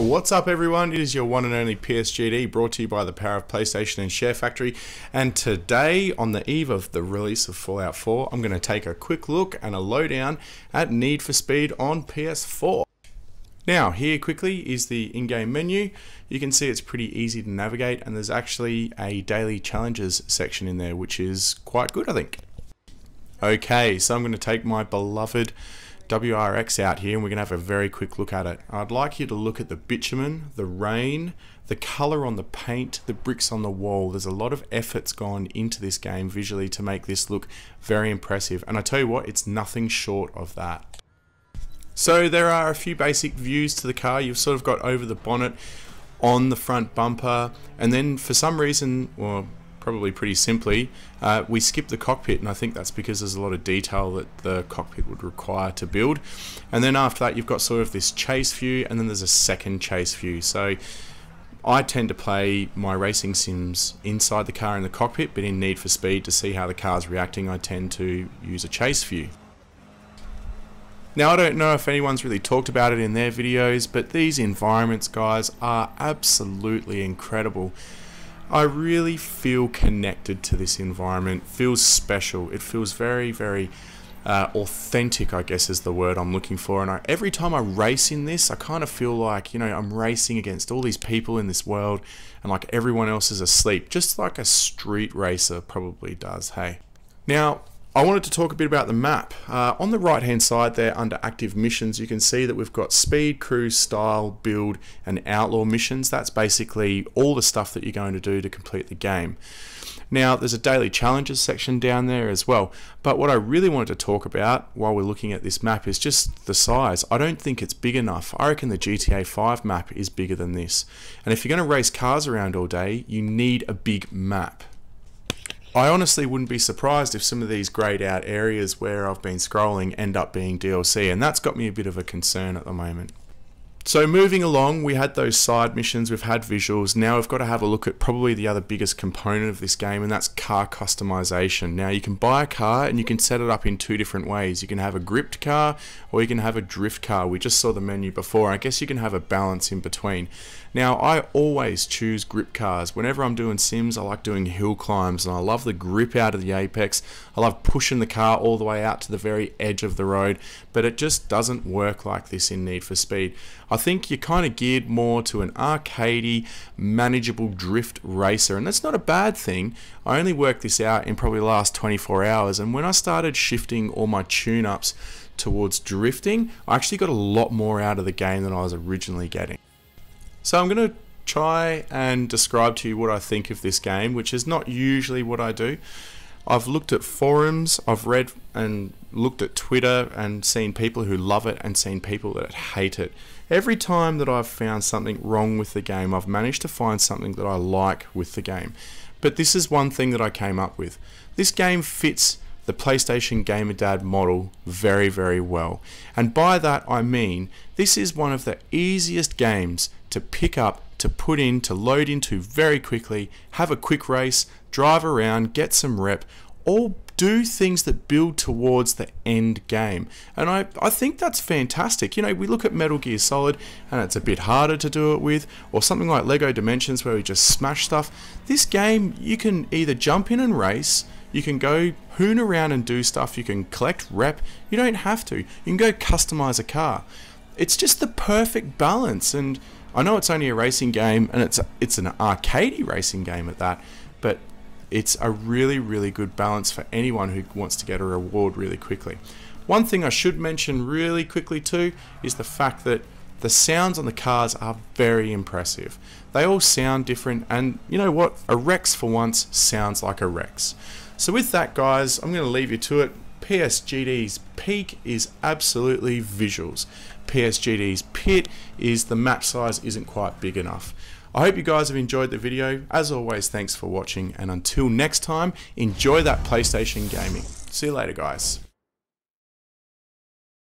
What's up everyone, it is your one and only PSGD, brought to you by the power of PlayStation and Share Factory, and today on the eve of the release of Fallout 4 I'm going to take a quick look and a lowdown at Need for Speed on PS4. Now here quickly is the in-game menu. You can see it's pretty easy to navigate, and there's actually a daily challenges section in there which is quite good, I think. Okay, so I'm going to take my beloved WRX out here and we're going to have a very quick look at it. I'd like you to look at the bitumen, the rain, the colour on the paint, the bricks on the wall. There's a lot of effort's gone into this game visually to make this look very impressive, and I tell you what, it's nothing short of that. So there are a few basic views to the car. You've sort of got over the bonnet, on the front bumper, and then for some reason, well, probably pretty simply, we skip the cockpit, and I think that's because there's a lot of detail that the cockpit would require to build. And then after that you've got sort of this chase view, and then there's a second chase view. So I tend to play my racing sims inside the car in the cockpit, but in Need for Speed, to see how the car's reacting, I tend to use a chase view. Now I don't know if anyone's really talked about it in their videos, but these environments, guys, are absolutely incredible. I really feel connected to this environment. It feels special. It feels very, very authentic, I guess is the word I'm looking for. And every time I race in this, I kind of feel like, you know, I'm racing against all these people in this world, and like everyone else is asleep, just like a street racer probably does. Hey, now I wanted to talk a bit about the map. On the right hand side there under active missions, you can see that we've got speed, cruise, style, build and outlaw missions. That's basically all the stuff that you're going to do to complete the game. Now there's a daily challenges section down there as well, but what I really wanted to talk about while we're looking at this map is just the size. I don't think it's big enough. I reckon the GTA 5 map is bigger than this, and if you're going to race cars around all day, you need a big map. I honestly wouldn't be surprised if some of these greyed out areas where I've been scrolling end up being DLC, and that's got me a bit of a concern at the moment. So moving along, we had those side missions, we've had visuals, now we've got to have a look at probably the other biggest component of this game, and that's car customization. Now you can buy a car and you can set it up in two different ways. You can have a gripped car or you can have a drift car. We just saw the menu before. I guess you can have a balance in between. Now I always choose grip cars. Whenever I'm doing sims, I like doing hill climbs, and I love the grip out of the apex. I love pushing the car all the way out to the very edge of the road, but it just doesn't work like this in Need for Speed. I think you're kind of geared more to an arcadey, manageable drift racer, and that's not a bad thing. I only worked this out in probably the last 24 hours, and when I started shifting all my tune-ups towards drifting, I actually got a lot more out of the game than I was originally getting. So I'm going to try and describe to you what I think of this game, which is not usually what I do. I've looked at forums, I've read and looked at Twitter and seen people who love it and seen people that hate it. Every time that I've found something wrong with the game, I've managed to find something that I like with the game. But this is one thing that I came up with. This game fits the PlayStation Gamer Dad model very, very well. And by that I mean, this is one of the easiest games to pick up, to put in, to load into very quickly, have a quick race, drive around, get some rep, all do things that build towards the end game. And I think that's fantastic. You know, we look at Metal Gear Solid and it's a bit harder to do it with, or something like Lego Dimensions where we just smash stuff. This game, you can either jump in and race, you can go hoon around and do stuff, you can collect rep, you don't have to. You can go customize a car. It's just the perfect balance, and I know it's only a racing game, and it's an arcadey racing game at that, but it's a really, really good balance for anyone who wants to get a reward really quickly. One thing I should mention really quickly too is the fact that the sounds on the cars are very impressive. They all sound different, and you know what? A Rex for once sounds like a Rex. So with that, guys, I'm going to leave you to it. PSGD's peak is absolutely visuals. PSGD's pit is the map size isn't quite big enough. I hope you guys have enjoyed the video. As always, thanks for watching, and until next time, enjoy that PlayStation gaming. See you later, guys.